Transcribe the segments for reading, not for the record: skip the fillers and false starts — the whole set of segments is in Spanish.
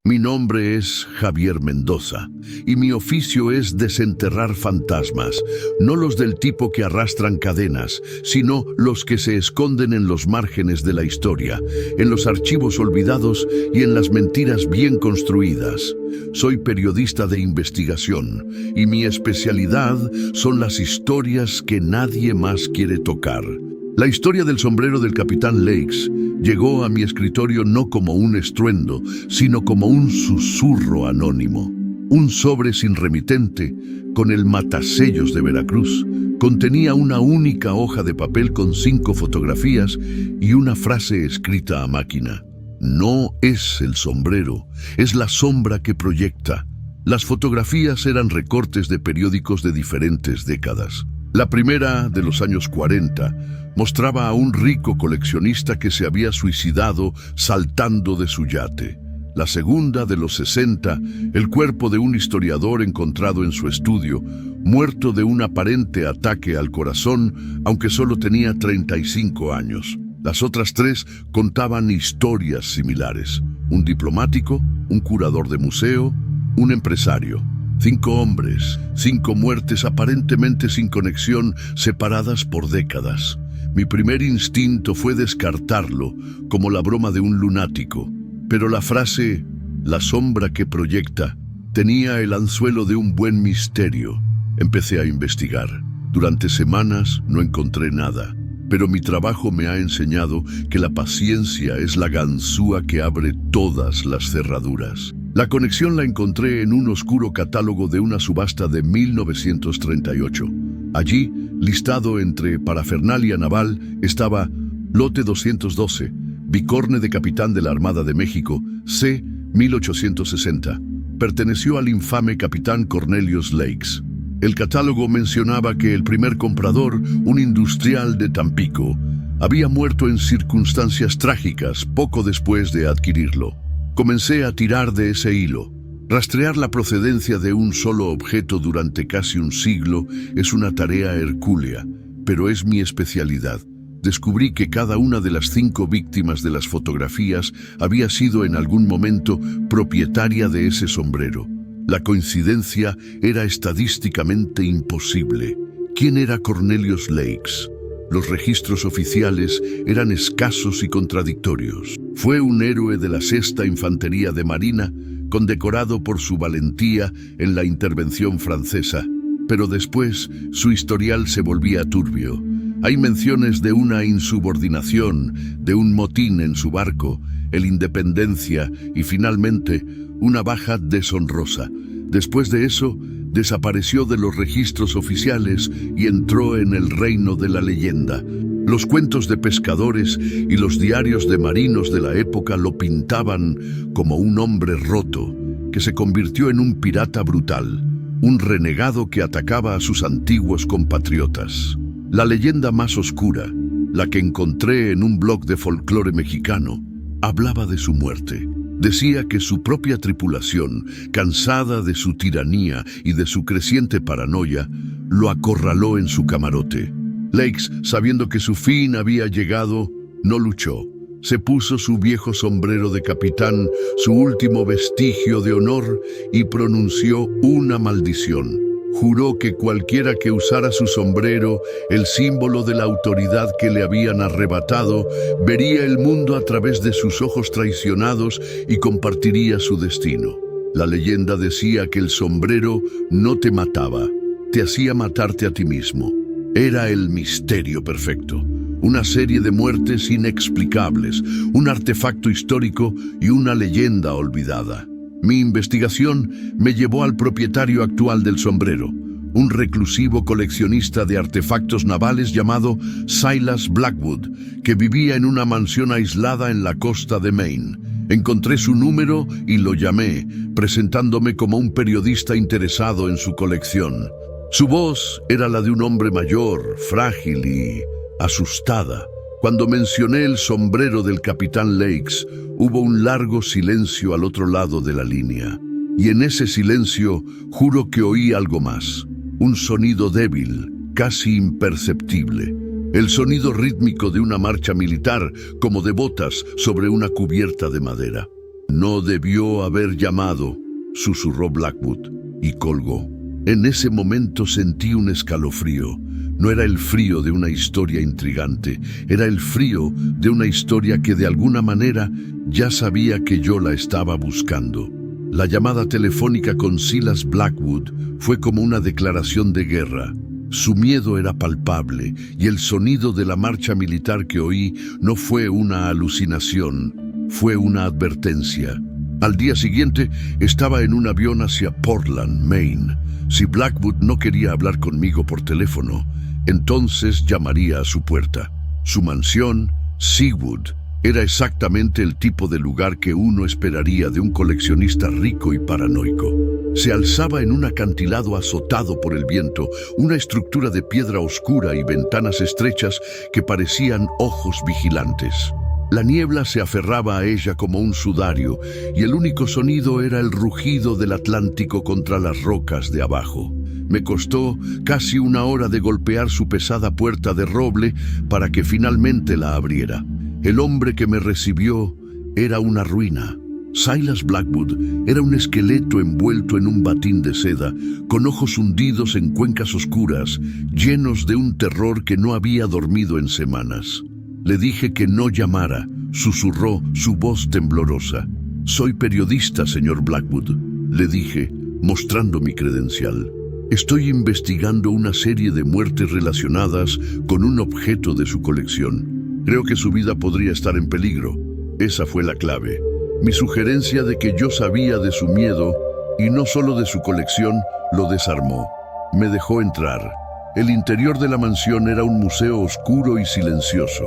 Mi nombre es Javier Mendoza y mi oficio es desenterrar fantasmas, no los del tipo que arrastran cadenas, sino los que se esconden en los márgenes de la historia, en los archivos olvidados y en las mentiras bien construidas. Soy periodista de investigación y mi especialidad son las historias que nadie más quiere tocar. La historia del sombrero del Capitán Lakes llegó a mi escritorio no como un estruendo, sino como un susurro anónimo. Un sobre sin remitente, con el matasellos de Veracruz, contenía una única hoja de papel con 5 fotografías y una frase escrita a máquina. No es el sombrero, es la sombra que proyecta. Las fotografías eran recortes de periódicos de diferentes décadas. La primera, de los años 40, mostraba a un rico coleccionista que se había suicidado saltando de su yate. La segunda, de los 60, el cuerpo de un historiador encontrado en su estudio, muerto de un aparente ataque al corazón, aunque solo tenía 35 años. Las otras 3 contaban historias similares. Un diplomático, un curador de museo, un empresario. 5 hombres, 5 muertes aparentemente sin conexión, separadas por décadas. Mi primer instinto fue descartarlo, como la broma de un lunático. Pero la frase, la sombra que proyecta, tenía el anzuelo de un buen misterio. Empecé a investigar. Durante semanas no encontré nada, pero mi trabajo me ha enseñado que la paciencia es la ganzúa que abre todas las cerraduras. La conexión la encontré en un oscuro catálogo de una subasta de 1938. Allí, listado entre parafernalia naval, estaba Lote 212, Bicorne de Capitán de la Armada de México, C. 1860. Perteneció al infame Capitán Cornelius Lakes. El catálogo mencionaba que el primer comprador, un industrial de Tampico, había muerto en circunstancias trágicas poco después de adquirirlo. Comencé a tirar de ese hilo. Rastrear la procedencia de un solo objeto durante casi un siglo es una tarea hercúlea, pero es mi especialidad. Descubrí que cada una de las 5 víctimas de las fotografías había sido en algún momento propietaria de ese sombrero. La coincidencia era estadísticamente imposible. ¿Quién era Cornelius Lakes? Los registros oficiales eran escasos y contradictorios. Fue un héroe de la 6ª Infantería de Marina, condecorado por su valentía en la intervención francesa, pero después su historial se volvía turbio. Hay menciones de una insubordinación, de un motín en su barco, el Independencia y finalmente una baja deshonrosa. Después de eso, desapareció de los registros oficiales y entró en el reino de la leyenda. Los cuentos de pescadores y los diarios de marinos de la época lo pintaban como un hombre roto, que se convirtió en un pirata brutal, un renegado que atacaba a sus antiguos compatriotas. La leyenda más oscura, la que encontré en un blog de folclore mexicano, hablaba de su muerte. Decía que su propia tripulación, cansada de su tiranía y de su creciente paranoia, lo acorraló en su camarote. Lakes, sabiendo que su fin había llegado, no luchó. Se puso su viejo sombrero de capitán, su último vestigio de honor, y pronunció una maldición. Juró que cualquiera que usara su sombrero, el símbolo de la autoridad que le habían arrebatado, vería el mundo a través de sus ojos traicionados y compartiría su destino. La leyenda decía que el sombrero no te mataba, te hacía matarte a ti mismo. Era el misterio perfecto, una serie de muertes inexplicables, un artefacto histórico y una leyenda olvidada. Mi investigación me llevó al propietario actual del sombrero, un reclusivo coleccionista de artefactos navales llamado Silas Blackwood, que vivía en una mansión aislada en la costa de Maine. Encontré su número y lo llamé, presentándome como un periodista interesado en su colección. Su voz era la de un hombre mayor, frágil y asustada. Cuando mencioné el sombrero del Capitán Lakes, hubo un largo silencio al otro lado de la línea. Y en ese silencio juro que oí algo más. Un sonido débil, casi imperceptible. El sonido rítmico de una marcha militar, como de botas sobre una cubierta de madera. No debió haber llamado, susurró Blackwood, y colgó. En ese momento sentí un escalofrío. No era el frío de una historia intrigante, era el frío de una historia que de alguna manera ya sabía que yo la estaba buscando. La llamada telefónica con Silas Blackwood fue como una declaración de guerra. Su miedo era palpable y el sonido de la marcha militar que oí no fue una alucinación, fue una advertencia. Al día siguiente estaba en un avión hacia Portland, Maine. Si Blackwood no quería hablar conmigo por teléfono, entonces llamaría a su puerta. Su mansión, Seawood, era exactamente el tipo de lugar que uno esperaría de un coleccionista rico y paranoico. Se alzaba en un acantilado azotado por el viento, una estructura de piedra oscura y ventanas estrechas que parecían ojos vigilantes. La niebla se aferraba a ella como un sudario y el único sonido era el rugido del Atlántico contra las rocas de abajo. Me costó casi una hora de golpear su pesada puerta de roble para que finalmente la abriera. El hombre que me recibió era una ruina. Silas Blackwood era un esqueleto envuelto en un batín de seda, con ojos hundidos en cuencas oscuras, llenos de un terror que no había dormido en semanas. Le dije que no llamara, susurró su voz temblorosa. «Soy periodista, señor Blackwood», le dije, mostrando mi credencial. «Estoy investigando una serie de muertes relacionadas con un objeto de su colección. Creo que su vida podría estar en peligro». Esa fue la clave. Mi sugerencia de que yo sabía de su miedo, y no solo de su colección, lo desarmó. Me dejó entrar. El interior de la mansión era un museo oscuro y silencioso,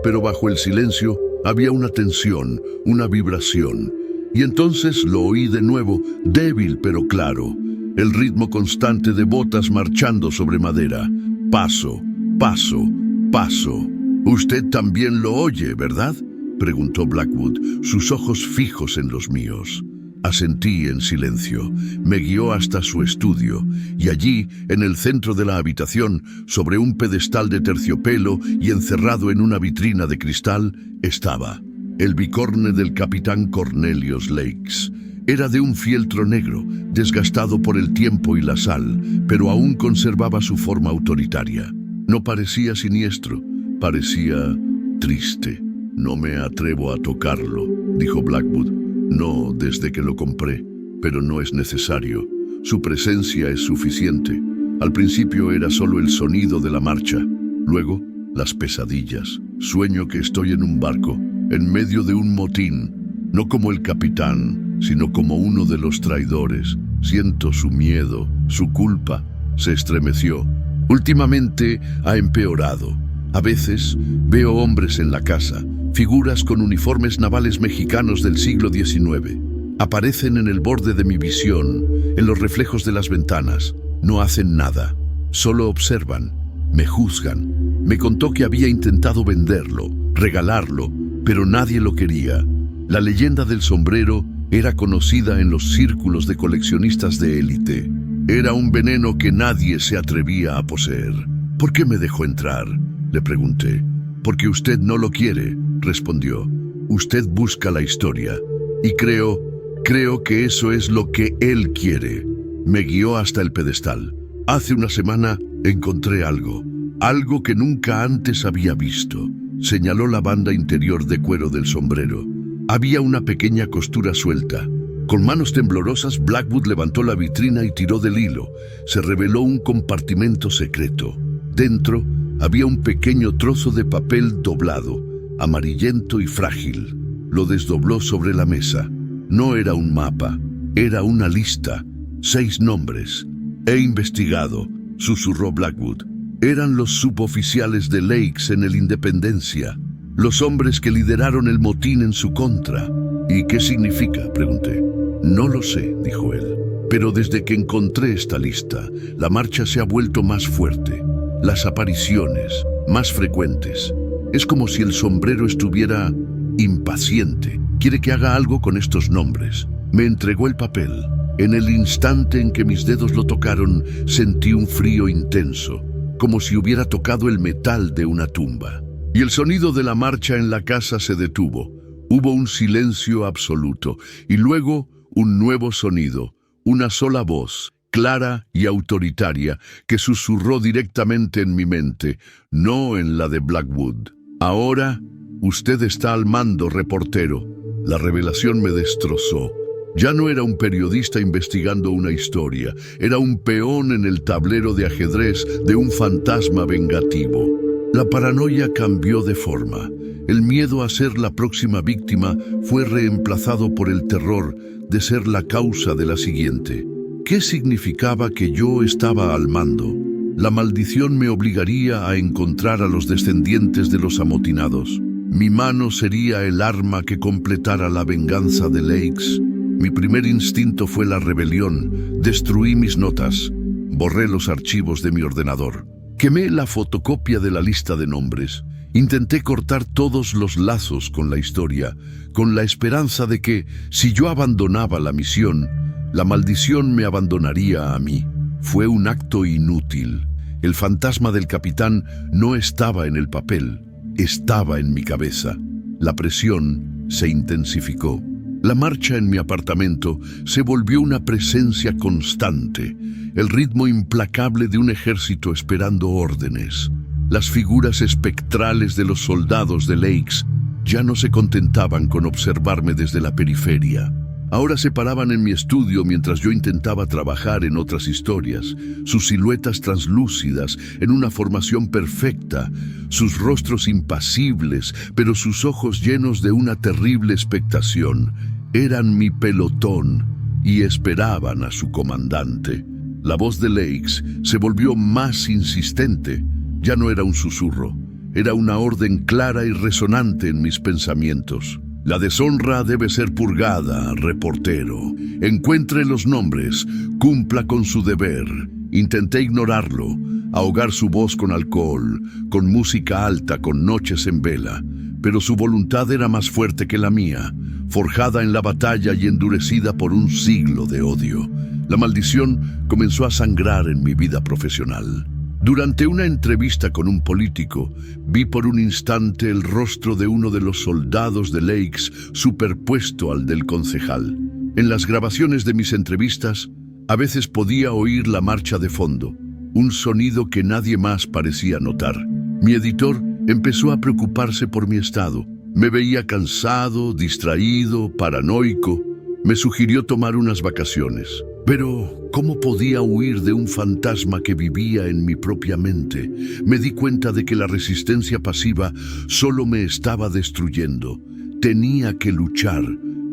pero bajo el silencio había una tensión, una vibración. Y entonces lo oí de nuevo, débil pero claro, el ritmo constante de botas marchando sobre madera. Paso, paso, paso. «Usted también lo oye, ¿verdad?», preguntó Blackwood, sus ojos fijos en los míos. Asentí en silencio. Me guió hasta su estudio, y allí, en el centro de la habitación, sobre un pedestal de terciopelo y encerrado en una vitrina de cristal, estaba el bicorne del capitán Cornelius Lakes. Era de un fieltro negro, desgastado por el tiempo y la sal, pero aún conservaba su forma autoritaria. No parecía siniestro, parecía triste. «No me atrevo a tocarlo», dijo Blackwood. «No desde que lo compré, pero no es necesario. Su presencia es suficiente. Al principio era solo el sonido de la marcha, luego las pesadillas. Sueño que estoy en un barco, en medio de un motín, no como el capitán, sino como uno de los traidores. Siento su miedo, su culpa». Se estremeció. «Últimamente ha empeorado. A veces veo hombres en la casa, figuras con uniformes navales mexicanos del siglo XIX. Aparecen en el borde de mi visión, en los reflejos de las ventanas. No hacen nada, solo observan, me juzgan. Me contó que había intentado venderlo, regalarlo, pero nadie lo quería. La leyenda del sombrero era conocida en los círculos de coleccionistas de élite. Era un veneno que nadie se atrevía a poseer. «¿Por qué me dejó entrar?», le pregunté. «Porque usted no lo quiere», respondió. «Usted busca la historia. Y creo que eso es lo que él quiere». Me guió hasta el pedestal. «Hace una semana encontré algo que nunca antes había visto». Señaló la banda interior de cuero del sombrero. Había una pequeña costura suelta. Con manos temblorosas, Blackwood levantó la vitrina y tiró del hilo. Se reveló un compartimento secreto. Dentro había un pequeño trozo de papel doblado, amarillento y frágil. Lo desdobló sobre la mesa. No era un mapa, era una lista. 6 nombres. «He investigado», susurró Blackwood. «Eran los suboficiales de Lakes en el Independencia, los hombres que lideraron el motín en su contra». «¿Y qué significa?», pregunté. «No lo sé», dijo él. «Pero desde que encontré esta lista, la marcha se ha vuelto más fuerte. Las apariciones, más frecuentes. Es como si el sombrero estuviera impaciente. Quiere que haga algo con estos nombres». Me entregó el papel. En el instante en que mis dedos lo tocaron, sentí un frío intenso, como si hubiera tocado el metal de una tumba. Y el sonido de la marcha en la casa se detuvo. Hubo un silencio absoluto y luego un nuevo sonido, una sola voz, clara y autoritaria, que susurró directamente en mi mente, no en la de Blackwood. Ahora, usted está al mando, reportero. La revelación me destrozó. Ya no era un periodista investigando una historia, era un peón en el tablero de ajedrez de un fantasma vengativo. La paranoia cambió de forma. El miedo a ser la próxima víctima fue reemplazado por el terror de ser la causa de la siguiente. ¿Qué significaba que yo estaba al mando? La maldición me obligaría a encontrar a los descendientes de los amotinados. Mi mano sería el arma que completara la venganza de Lakes. Mi primer instinto fue la rebelión. Destruí mis notas. Borré los archivos de mi ordenador. Quemé la fotocopia de la lista de nombres. Intenté cortar todos los lazos con la historia, con la esperanza de que, si yo abandonaba la misión, la maldición me abandonaría a mí. Fue un acto inútil. El fantasma del capitán no estaba en el papel, estaba en mi cabeza. La presión se intensificó. La marcha en mi apartamento se volvió una presencia constante, el ritmo implacable de un ejército esperando órdenes. Las figuras espectrales de los soldados de Lakes ya no se contentaban con observarme desde la periferia. Ahora se paraban en mi estudio mientras yo intentaba trabajar en otras historias, sus siluetas translúcidas en una formación perfecta, sus rostros impasibles, pero sus ojos llenos de una terrible expectación. Eran mi pelotón y esperaban a su comandante. La voz de Lakes se volvió más insistente. Ya no era un susurro, era una orden clara y resonante en mis pensamientos. La deshonra debe ser purgada, reportero. Encuentre los nombres, cumpla con su deber. Intenté ignorarlo, ahogar su voz con alcohol, con música alta, con noches en vela. Pero su voluntad era más fuerte que la mía, forjada en la batalla y endurecida por un siglo de odio. La maldición comenzó a sangrar en mi vida profesional. Durante una entrevista con un político, vi por un instante el rostro de uno de los soldados de Lakes superpuesto al del concejal. En las grabaciones de mis entrevistas, a veces podía oír la marcha de fondo, un sonido que nadie más parecía notar. Mi editor empezó a preocuparse por mi estado. Me veía cansado, distraído, paranoico. Me sugirió tomar unas vacaciones. Pero, ¿cómo podía huir de un fantasma que vivía en mi propia mente? Me di cuenta de que la resistencia pasiva solo me estaba destruyendo. Tenía que luchar,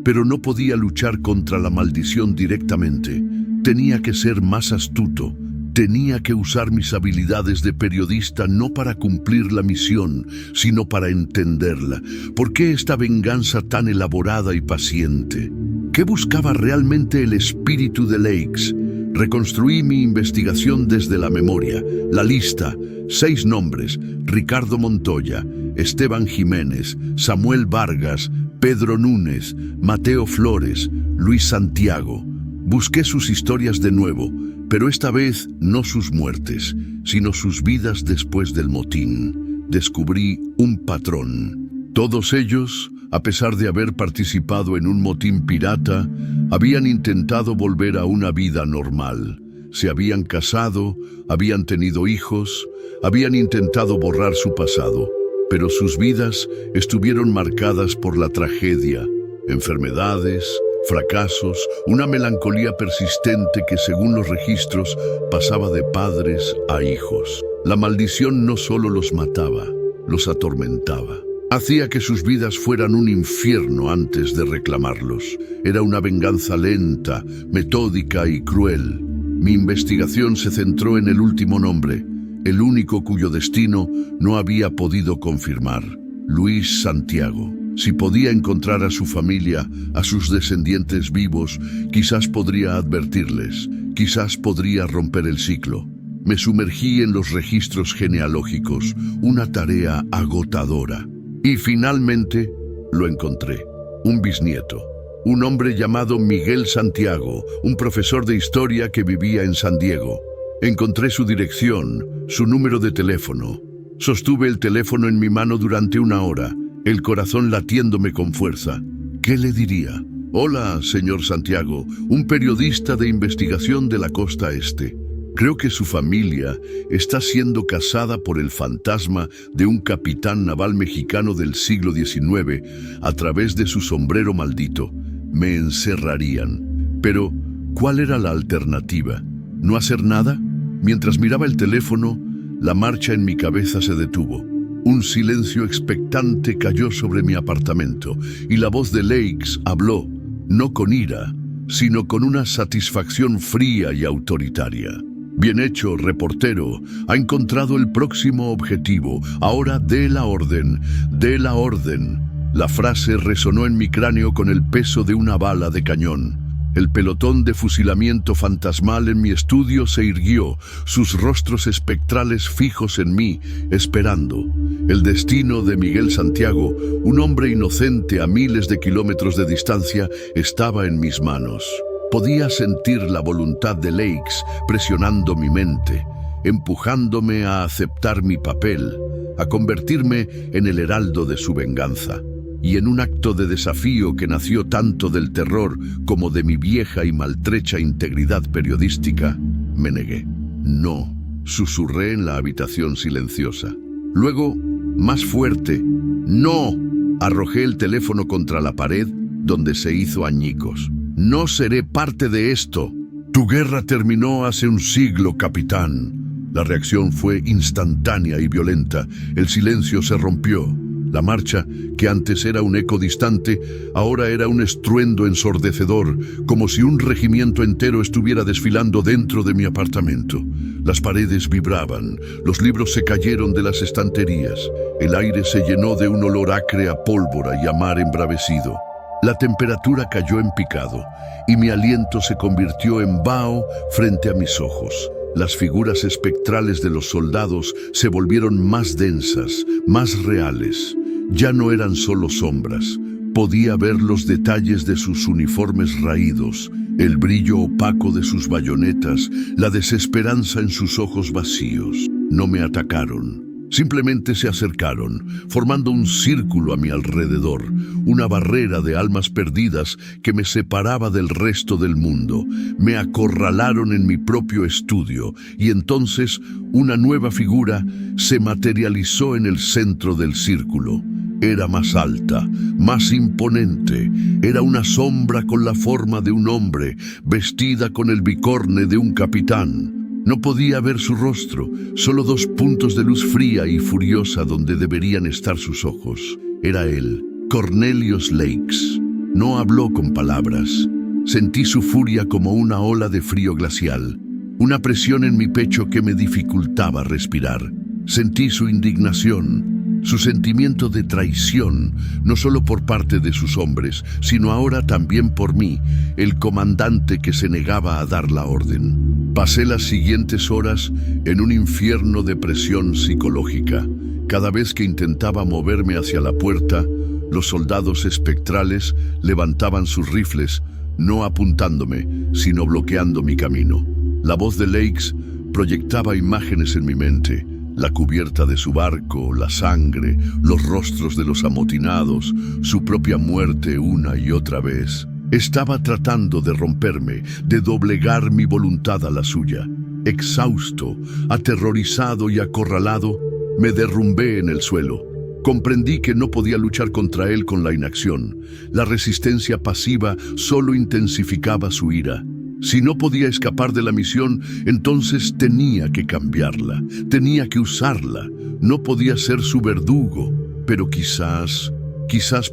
pero no podía luchar contra la maldición directamente. Tenía que ser más astuto. Tenía que usar mis habilidades de periodista no para cumplir la misión, sino para entenderla. ¿Por qué esta venganza tan elaborada y paciente? ¿Qué buscaba realmente el espíritu de Lakes? Reconstruí mi investigación desde la memoria. La lista, 6 nombres: Ricardo Montoya, Esteban Jiménez, Samuel Vargas, Pedro Núñez, Mateo Flores, Luis Santiago. Busqué sus historias de nuevo, pero esta vez no sus muertes, sino sus vidas después del motín. Descubrí un patrón. Todos ellos, a pesar de haber participado en un motín pirata, habían intentado volver a una vida normal. Se habían casado, habían tenido hijos, habían intentado borrar su pasado, pero sus vidas estuvieron marcadas por la tragedia, enfermedades, fracasos, una melancolía persistente que, según los registros, pasaba de padres a hijos. La maldición no solo los mataba, los atormentaba. Hacía que sus vidas fueran un infierno antes de reclamarlos. Era una venganza lenta, metódica y cruel. Mi investigación se centró en el último nombre, el único cuyo destino no había podido confirmar: Luis Santiago. Si podía encontrar a su familia, a sus descendientes vivos, quizás podría advertirles, quizás podría romper el ciclo. Me sumergí en los registros genealógicos, una tarea agotadora. Y finalmente lo encontré, un bisnieto, un hombre llamado Miguel Santiago, un profesor de historia que vivía en San Diego. Encontré su dirección, su número de teléfono. Sostuve el teléfono en mi mano durante 1 hora. el corazón latiéndome con fuerza. ¿Qué le diría? Hola, señor Santiago, un periodista de investigación de la costa este. Creo que su familia está siendo cazada por el fantasma de un capitán naval mexicano del siglo XIX a través de su sombrero maldito. Me encerrarían. Pero, ¿cuál era la alternativa? ¿No hacer nada? Mientras miraba el teléfono, la marcha en mi cabeza se detuvo. Un silencio expectante cayó sobre mi apartamento y la voz de Lakes habló, no con ira, sino con una satisfacción fría y autoritaria. Bien hecho, reportero. Ha encontrado el próximo objetivo. Ahora dé la orden. Dé la orden. La frase resonó en mi cráneo con el peso de una bala de cañón. El pelotón de fusilamiento fantasmal en mi estudio se irguió, sus rostros espectrales fijos en mí, esperando. El destino de Miguel Santiago, un hombre inocente a miles de kilómetros de distancia, estaba en mis manos. Podía sentir la voluntad de Lakes presionando mi mente, empujándome a aceptar mi papel, a convertirme en el heraldo de su venganza. Y en un acto de desafío que nació tanto del terror como de mi vieja y maltrecha integridad periodística, me negué. No, susurré en la habitación silenciosa. Luego, más fuerte, no, arrojé el teléfono contra la pared donde se hizo añicos. No seré parte de esto. Tu guerra terminó hace un siglo, capitán. La reacción fue instantánea y violenta. El silencio se rompió. La marcha, que antes era un eco distante, ahora era un estruendo ensordecedor, como si un regimiento entero estuviera desfilando dentro de mi apartamento. Las paredes vibraban, los libros se cayeron de las estanterías, el aire se llenó de un olor acre a pólvora y a mar embravecido. La temperatura cayó en picado y mi aliento se convirtió en vaho frente a mis ojos. Las figuras espectrales de los soldados se volvieron más densas, más reales. Ya no eran solo sombras. Podía ver los detalles de sus uniformes raídos, el brillo opaco de sus bayonetas, la desesperanza en sus ojos vacíos. No me atacaron. Simplemente se acercaron, formando un círculo a mi alrededor, una barrera de almas perdidas que me separaba del resto del mundo. Me acorralaron en mi propio estudio y entonces una nueva figura se materializó en el centro del círculo. Era más alta, más imponente. Era una sombra con la forma de un hombre, vestida con el bicorne de un capitán. No podía ver su rostro, solo dos puntos de luz fría y furiosa donde deberían estar sus ojos. Era él, Cornelius Lakes. No habló con palabras. Sentí su furia como una ola de frío glacial, una presión en mi pecho que me dificultaba respirar. Sentí su indignación, su sentimiento de traición, no solo por parte de sus hombres, sino ahora también por mí, el comandante que se negaba a dar la orden. Pasé las siguientes horas en un infierno de presión psicológica. Cada vez que intentaba moverme hacia la puerta, los soldados espectrales levantaban sus rifles, no apuntándome, sino bloqueando mi camino. La voz de Lakes proyectaba imágenes en mi mente. La cubierta de su barco, la sangre, los rostros de los amotinados, su propia muerte una y otra vez. Estaba tratando de romperme, de doblegar mi voluntad a la suya. Exhausto, aterrorizado y acorralado, me derrumbé en el suelo. Comprendí que no podía luchar contra él con la inacción. La resistencia pasiva solo intensificaba su ira. Si no podía escapar de la misión, entonces tenía que cambiarla, tenía que usarla. No podía ser su verdugo, pero quizás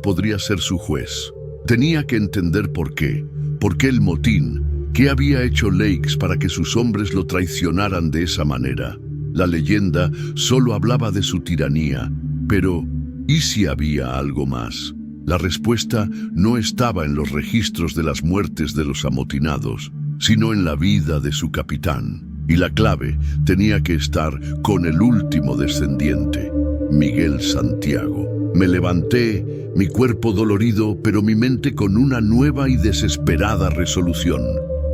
podría ser su juez. Tenía que entender por qué el motín, qué había hecho Lakes para que sus hombres lo traicionaran de esa manera. La leyenda solo hablaba de su tiranía, pero ¿y si había algo más? La respuesta no estaba en los registros de las muertes de los amotinados, sino en la vida de su capitán. Y la clave tenía que estar con el último descendiente, Miguel Santiago. Me levanté, mi cuerpo dolorido, pero mi mente con una nueva y desesperada resolución.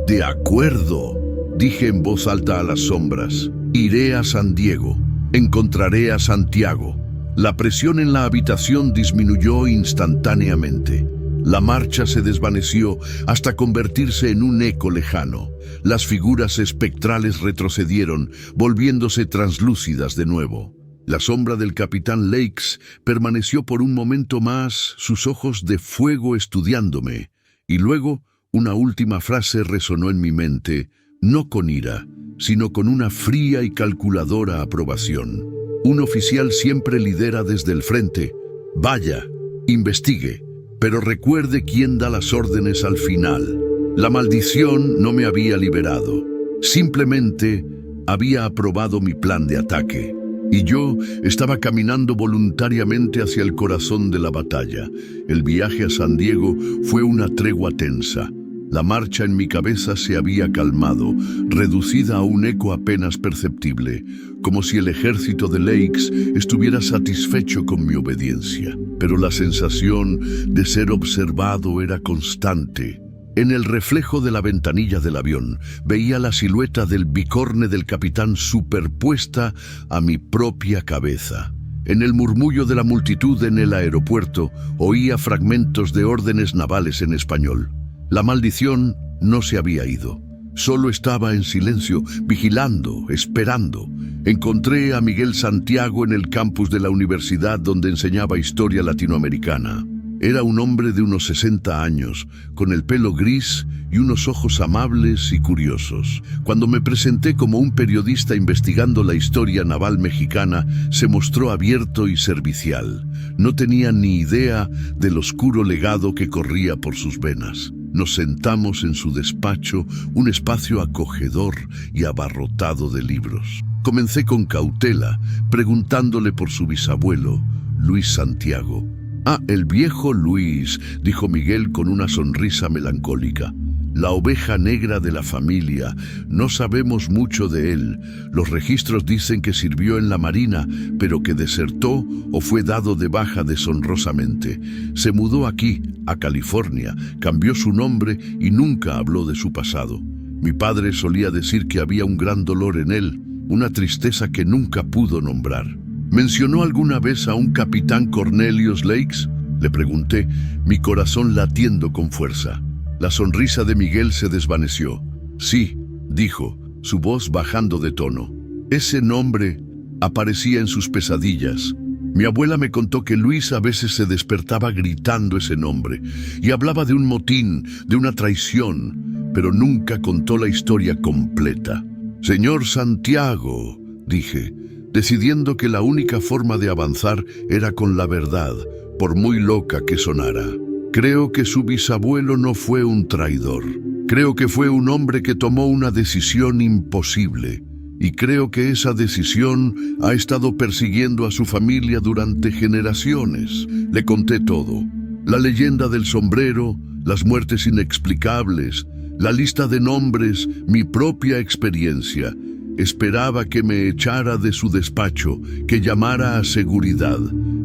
«De acuerdo», dije en voz alta a las sombras. «Iré a San Diego, encontraré a Santiago. La presión en la habitación disminuyó instantáneamente. La marcha se desvaneció hasta convertirse en un eco lejano. Las figuras espectrales retrocedieron, volviéndose translúcidas de nuevo. La sombra del capitán Lakes permaneció por un momento más, sus ojos de fuego estudiándome, y luego una última frase resonó en mi mente, no con ira, sino con una fría y calculadora aprobación. Un oficial siempre lidera desde el frente. Vaya, investigue, pero recuerde quién da las órdenes al final. La maldición no me había liberado, simplemente había aprobado mi plan de ataque. Y yo estaba caminando voluntariamente hacia el corazón de la batalla. El viaje a San Diego fue una tregua tensa. La marcha en mi cabeza se había calmado, reducida a un eco apenas perceptible, como si el ejército de Lakes estuviera satisfecho con mi obediencia. Pero la sensación de ser observado era constante. En el reflejo de la ventanilla del avión, veía la silueta del bicorne del capitán superpuesta a mi propia cabeza. En el murmullo de la multitud en el aeropuerto, oía fragmentos de órdenes navales en español. La maldición no se había ido. Solo estaba en silencio, vigilando, esperando. Encontré a Miguel Santiago en el campus de la universidad donde enseñaba historia latinoamericana. Era un hombre de unos 60 años, con el pelo gris y unos ojos amables y curiosos. Cuando me presenté como un periodista investigando la historia naval mexicana, se mostró abierto y servicial. No tenía ni idea del oscuro legado que corría por sus venas. Nos sentamos en su despacho, un espacio acogedor y abarrotado de libros. Comencé con cautela, preguntándole por su bisabuelo, Luis Santiago. «Ah, el viejo Luis», dijo Miguel con una sonrisa melancólica. «La oveja negra de la familia. No sabemos mucho de él. Los registros dicen que sirvió en la Marina, pero que desertó o fue dado de baja deshonrosamente. Se mudó aquí, a California, cambió su nombre y nunca habló de su pasado. Mi padre solía decir que había un gran dolor en él, una tristeza que nunca pudo nombrar». «¿Mencionó alguna vez a un capitán Cornelius Lakes?», le pregunté, mi corazón latiendo con fuerza. La sonrisa de Miguel se desvaneció. «Sí», dijo, su voz bajando de tono. «Ese nombre aparecía en sus pesadillas. Mi abuela me contó que Luis a veces se despertaba gritando ese nombre y hablaba de un motín, de una traición, pero nunca contó la historia completa». «Señor Santiago», dije, decidiendo que la única forma de avanzar era con la verdad, por muy loca que sonara. «Creo que su bisabuelo no fue un traidor. Creo que fue un hombre que tomó una decisión imposible. Y creo que esa decisión ha estado persiguiendo a su familia durante generaciones». Le conté todo. La leyenda del sombrero, las muertes inexplicables, la lista de nombres, mi propia experiencia. Esperaba que me echara de su despacho, que llamara a seguridad,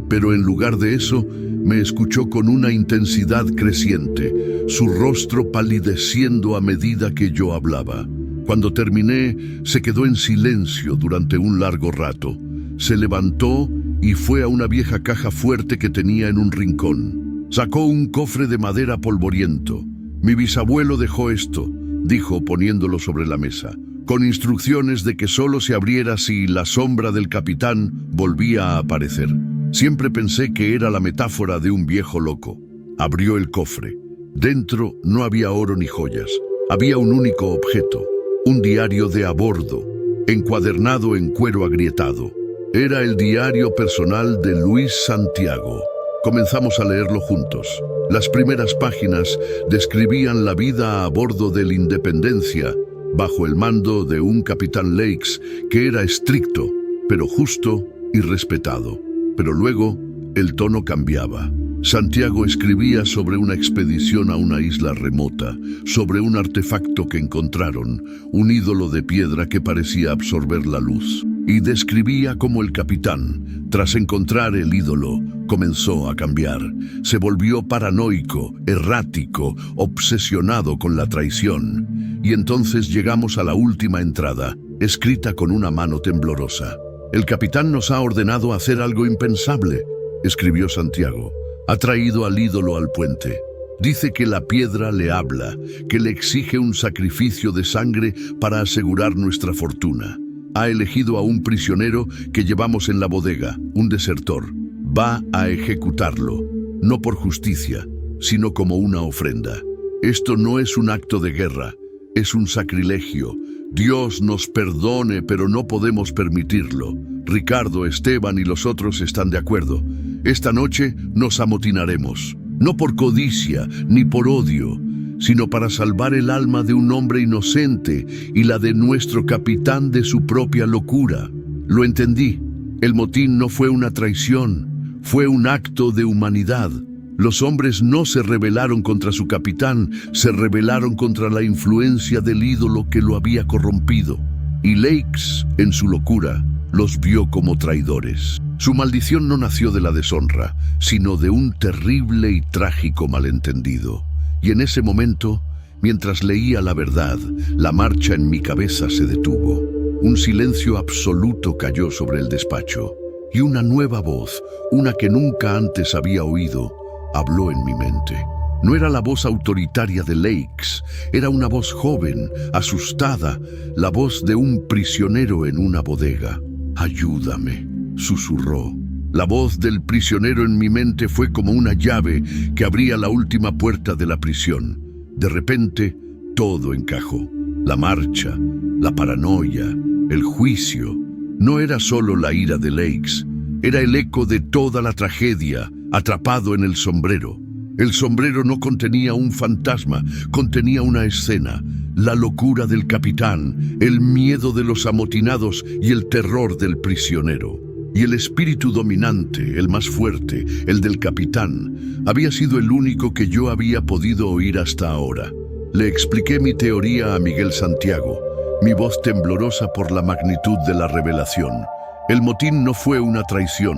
pero en lugar de eso, me escuchó con una intensidad creciente, su rostro palideciendo a medida que yo hablaba. Cuando terminé, se quedó en silencio durante un largo rato. Se levantó y fue a una vieja caja fuerte que tenía en un rincón. Sacó un cofre de madera polvoriento. «Mi bisabuelo dejó esto», dijo poniéndolo sobre la mesa, con instrucciones de que solo se abriera si la sombra del capitán volvía a aparecer. Siempre pensé que era la metáfora de un viejo loco. Abrió el cofre. Dentro no había oro ni joyas. Había un único objeto, un diario de a bordo, encuadernado en cuero agrietado. Era el diario personal de Luis Santiago. Comenzamos a leerlo juntos. Las primeras páginas describían la vida a bordo del Independencia, bajo el mando de un capitán Lakes que era estricto, pero justo y respetado. Pero luego el tono cambiaba. Santiago escribía sobre una expedición a una isla remota, sobre un artefacto que encontraron, un ídolo de piedra que parecía absorber la luz. Y describía cómo el capitán, tras encontrar el ídolo, comenzó a cambiar. Se volvió paranoico, errático, obsesionado con la traición. Y entonces llegamos a la última entrada, escrita con una mano temblorosa. El capitán nos ha ordenado hacer algo impensable, escribió Santiago. Ha traído al ídolo al puente. Dice que la piedra le habla, que le exige un sacrificio de sangre para asegurar nuestra fortuna. Ha elegido a un prisionero que llevamos en la bodega, un desertor. Va a ejecutarlo, no por justicia, sino como una ofrenda. Esto no es un acto de guerra, es un sacrilegio. Dios nos perdone, pero no podemos permitirlo. Ricardo, Esteban y los otros están de acuerdo. Esta noche nos amotinaremos, no por codicia ni por odio, sino para salvar el alma de un hombre inocente y la de nuestro capitán de su propia locura. Lo entendí. El motín no fue una traición, fue un acto de humanidad. Los hombres no se rebelaron contra su capitán, se rebelaron contra la influencia del ídolo que lo había corrompido. Y Lakes, en su locura, los vio como traidores. Su maldición no nació de la deshonra, sino de un terrible y trágico malentendido. Y en ese momento, mientras leía la verdad, la marcha en mi cabeza se detuvo. Un silencio absoluto cayó sobre el despacho, y una nueva voz, una que nunca antes había oído, habló en mi mente. No era la voz autoritaria de Lakes, era una voz joven, asustada, la voz de un prisionero en una bodega. «Ayúdame», susurró. La voz del prisionero en mi mente fue como una llave que abría la última puerta de la prisión. De repente, todo encajó. La marcha, la paranoia, el juicio. No era solo la ira de Lakes, era el eco de toda la tragedia, atrapado en el sombrero. El sombrero no contenía un fantasma, contenía una escena, la locura del capitán, el miedo de los amotinados y el terror del prisionero. Y el espíritu dominante, el más fuerte, el del capitán, había sido el único que yo había podido oír hasta ahora. Le expliqué mi teoría a Miguel Santiago, mi voz temblorosa por la magnitud de la revelación. El motín no fue una traición,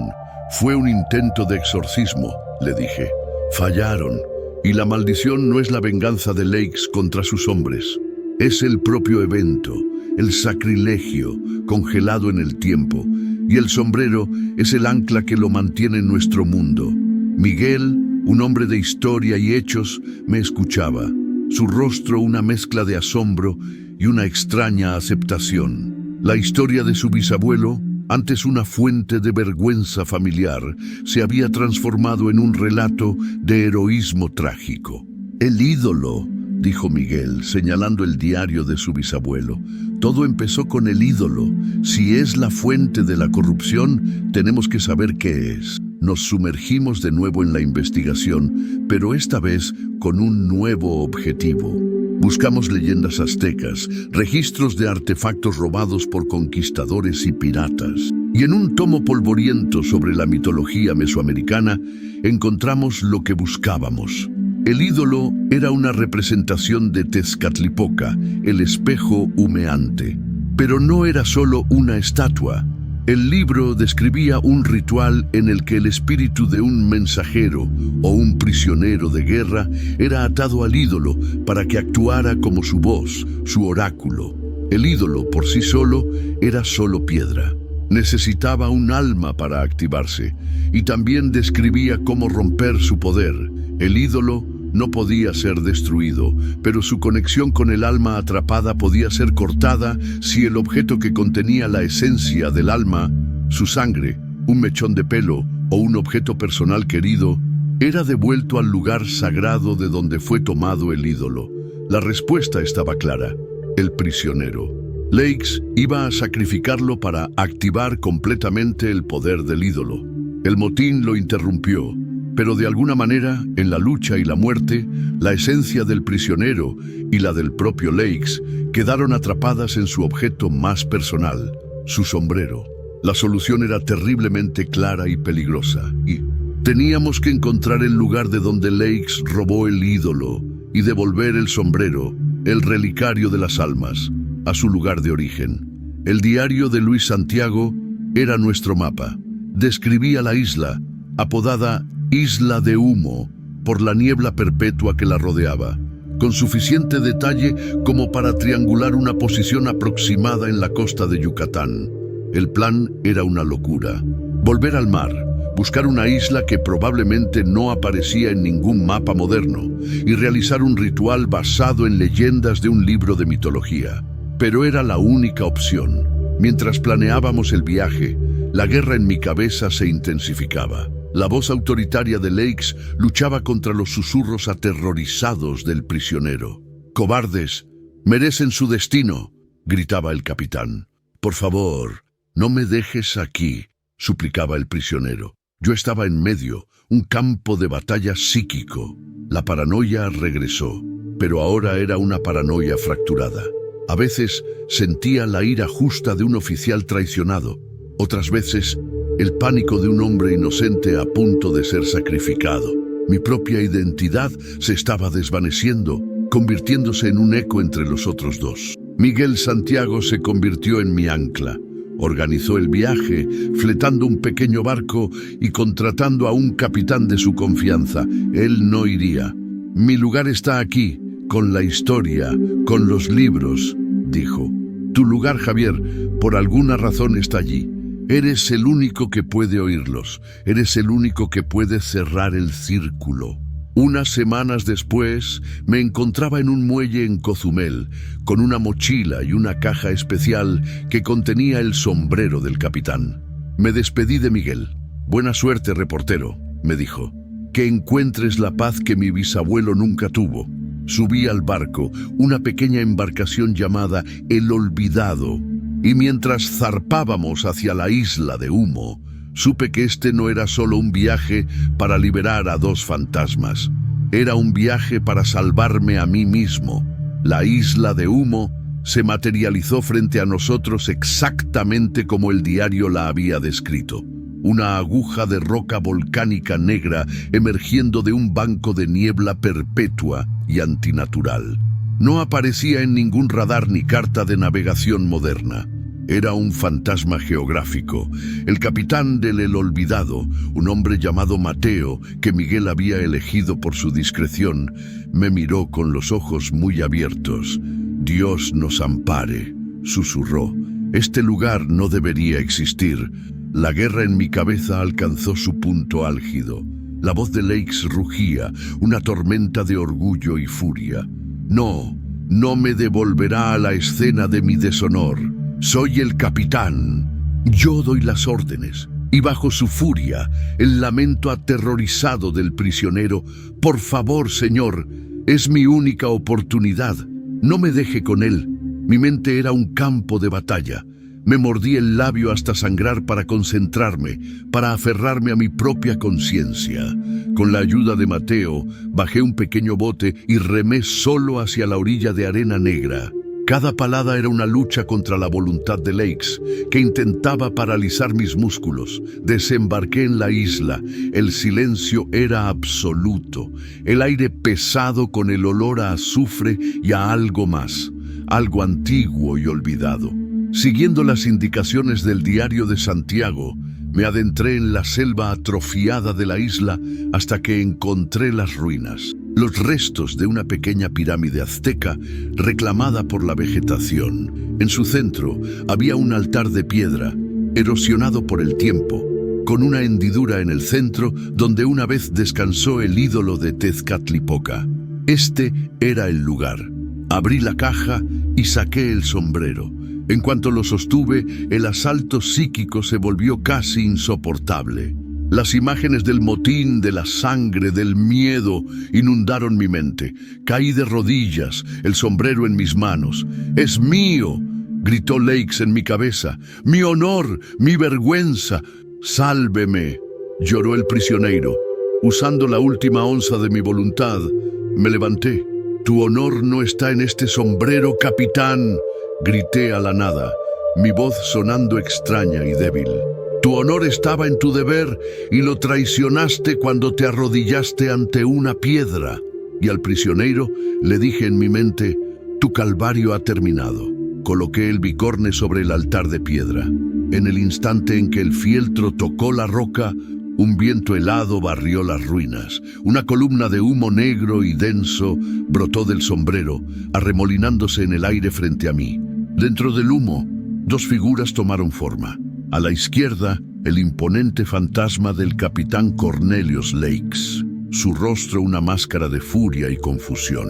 fue un intento de exorcismo, le dije. Fallaron, y la maldición no es la venganza de Lakes contra sus hombres. Es el propio evento, el sacrilegio, congelado en el tiempo, y el sombrero es el ancla que lo mantiene en nuestro mundo. Miguel, un hombre de historia y hechos, me escuchaba, su rostro una mezcla de asombro y una extraña aceptación. La historia de su bisabuelo, antes una fuente de vergüenza familiar, se había transformado en un relato de heroísmo trágico. «El ídolo», dijo Miguel, señalando el diario de su bisabuelo. «Todo empezó con el ídolo. Si es la fuente de la corrupción, tenemos que saber qué es». Nos sumergimos de nuevo en la investigación, pero esta vez con un nuevo objetivo. Buscamos leyendas aztecas, registros de artefactos robados por conquistadores y piratas. Y en un tomo polvoriento sobre la mitología mesoamericana, encontramos lo que buscábamos. El ídolo era una representación de Tezcatlipoca, el espejo humeante. Pero no era solo una estatua. El libro describía un ritual en el que el espíritu de un mensajero o un prisionero de guerra era atado al ídolo para que actuara como su voz, su oráculo. El ídolo por sí solo era solo piedra. Necesitaba un alma para activarse, y también describía cómo romper su poder. El ídolo no podía ser destruido, pero su conexión con el alma atrapada podía ser cortada si el objeto que contenía la esencia del alma, su sangre, un mechón de pelo o un objeto personal querido, era devuelto al lugar sagrado de donde fue tomado el ídolo. La respuesta estaba clara: el prisionero. Lakes iba a sacrificarlo para activar completamente el poder del ídolo. El motín lo interrumpió, pero de alguna manera, en la lucha y la muerte, la esencia del prisionero y la del propio Lakes quedaron atrapadas en su objeto más personal, su sombrero. La solución era terriblemente clara y peligrosa, y teníamos que encontrar el lugar de donde Lakes robó el ídolo y devolver el sombrero, el relicario de las almas, a su lugar de origen. El diario de Luis Santiago era nuestro mapa. Describía la isla, apodada Isla de Humo, por la niebla perpetua que la rodeaba, con suficiente detalle como para triangular una posición aproximada en la costa de Yucatán. El plan era una locura. Volver al mar, buscar una isla que probablemente no aparecía en ningún mapa moderno y realizar un ritual basado en leyendas de un libro de mitología. Pero era la única opción. Mientras planeábamos el viaje, la guerra en mi cabeza se intensificaba. La voz autoritaria de Lakes luchaba contra los susurros aterrorizados del prisionero. «Cobardes, merecen su destino», gritaba el capitán. «Por favor, no me dejes aquí», suplicaba el prisionero. Yo estaba en medio, un campo de batalla psíquico. La paranoia regresó, pero ahora era una paranoia fracturada. A veces sentía la ira justa de un oficial traicionado. Otras veces, el pánico de un hombre inocente a punto de ser sacrificado. Mi propia identidad se estaba desvaneciendo, convirtiéndose en un eco entre los otros dos. Miguel Santiago se convirtió en mi ancla. Organizó el viaje, fletando un pequeño barco y contratando a un capitán de su confianza. Él no iría. «Mi lugar está aquí, con la historia, con los libros», dijo. «Tu lugar, Javier, por alguna razón está allí. Eres el único que puede oírlos. Eres el único que puede cerrar el círculo». Unas semanas después, me encontraba en un muelle en Cozumel, con una mochila y una caja especial que contenía el sombrero del capitán. Me despedí de Miguel. «Buena suerte, reportero», me dijo. «Que encuentres la paz que mi bisabuelo nunca tuvo». Subí al barco, una pequeña embarcación llamada El Olvidado, y mientras zarpábamos hacia la isla de humo, supe que este no era solo un viaje para liberar a dos fantasmas. Era un viaje para salvarme a mí mismo. La isla de humo se materializó frente a nosotros exactamente como el diario la había descrito. Una aguja de roca volcánica negra emergiendo de un banco de niebla perpetua y antinatural. No aparecía en ningún radar ni carta de navegación moderna. Era un fantasma geográfico. El capitán del El Olvidado, un hombre llamado Mateo, que Miguel había elegido por su discreción, me miró con los ojos muy abiertos. «Dios nos ampare», susurró. «Este lugar no debería existir». La guerra en mi cabeza alcanzó su punto álgido. La voz de Lakes rugía, una tormenta de orgullo y furia. «No, no me devolverá a la escena de mi deshonor. Soy el capitán. Yo doy las órdenes». Y bajo su furia, el lamento aterrorizado del prisionero: «Por favor, señor, es mi única oportunidad. No me deje con él». Mi mente era un campo de batalla. Me mordí el labio hasta sangrar para concentrarme, para aferrarme a mi propia conciencia. Con la ayuda de Mateo, bajé un pequeño bote y remé solo hacia la orilla de arena negra. Cada palada era una lucha contra la voluntad de Lakes, que intentaba paralizar mis músculos. Desembarqué en la isla. El silencio era absoluto. El aire pesado con el olor a azufre y a algo más, algo antiguo y olvidado. Siguiendo las indicaciones del diario de Santiago, me adentré en la selva atrofiada de la isla hasta que encontré las ruinas. Los restos de una pequeña pirámide azteca reclamada por la vegetación. En su centro había un altar de piedra, erosionado por el tiempo, con una hendidura en el centro donde una vez descansó el ídolo de Tezcatlipoca. Este era el lugar. Abrí la caja y saqué el sombrero. En cuanto lo sostuve, el asalto psíquico se volvió casi insoportable. Las imágenes del motín, de la sangre, del miedo inundaron mi mente. Caí de rodillas, el sombrero en mis manos. «¡Es mío!», gritó Lakes en mi cabeza. «¡Mi honor! ¡Mi vergüenza! ¡Sálveme!», lloró el prisionero. Usando la última onza de mi voluntad, me levanté. «Tu honor no está en este sombrero, capitán», grité a la nada, mi voz sonando extraña y débil. «Tu honor estaba en tu deber y lo traicionaste cuando te arrodillaste ante una piedra». Y al prisionero le dije en mi mente: «Tu calvario ha terminado». Coloqué el bicorne sobre el altar de piedra. En el instante en que el fieltro tocó la roca, un viento helado barrió las ruinas. Una columna de humo negro y denso brotó del sombrero, arremolinándose en el aire frente a mí. Dentro del humo, Dos figuras tomaron forma. A la izquierda, el imponente fantasma del capitán Cornelius Lakes, su rostro una máscara de furia y confusión.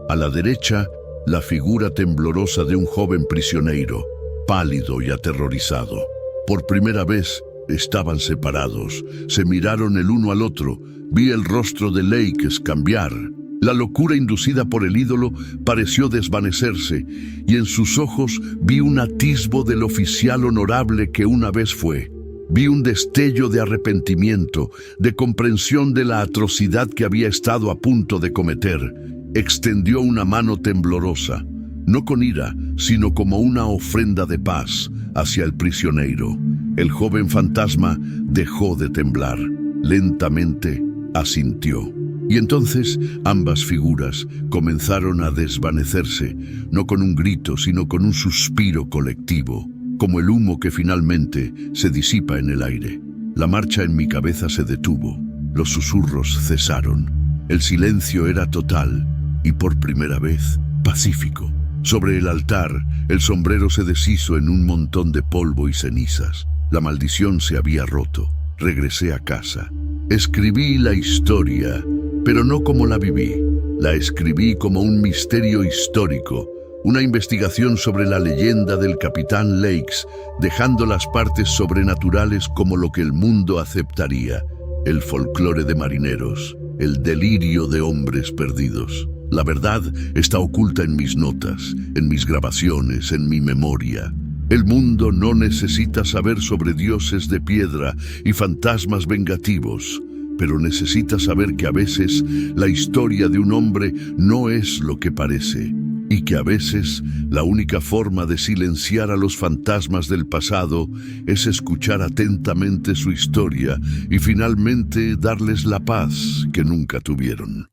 A la derecha, la figura temblorosa de un joven prisionero, pálido y aterrorizado. Por primera vez, estaban separados. Se miraron el uno al otro. Vi el rostro de Lakes cambiar. La locura inducida por el ídolo pareció desvanecerse, y en sus ojos vi un atisbo del oficial honorable que una vez fue. Vi un destello de arrepentimiento, de comprensión de la atrocidad que había estado a punto de cometer. Extendió una mano temblorosa, no con ira, sino como una ofrenda de paz, hacia el prisionero. El joven fantasma dejó de temblar. Lentamente asintió. Y entonces ambas figuras comenzaron a desvanecerse, no con un grito, sino con un suspiro colectivo, como el humo que finalmente se disipa en el aire. La marcha en mi cabeza se detuvo, los susurros cesaron, el silencio era total y por primera vez pacífico. Sobre el altar, el sombrero se deshizo en un montón de polvo y cenizas. La maldición se había roto. Regresé a casa. Escribí la historia, pero no como la viví. La escribí como un misterio histórico, una investigación sobre la leyenda del capitán Lakes, dejando las partes sobrenaturales como lo que el mundo aceptaría, el folclore de marineros, el delirio de hombres perdidos. La verdad está oculta en mis notas, en mis grabaciones, en mi memoria. El mundo no necesita saber sobre dioses de piedra y fantasmas vengativos, pero necesita saber que a veces la historia de un hombre no es lo que parece, y que a veces la única forma de silenciar a los fantasmas del pasado es escuchar atentamente su historia y finalmente darles la paz que nunca tuvieron.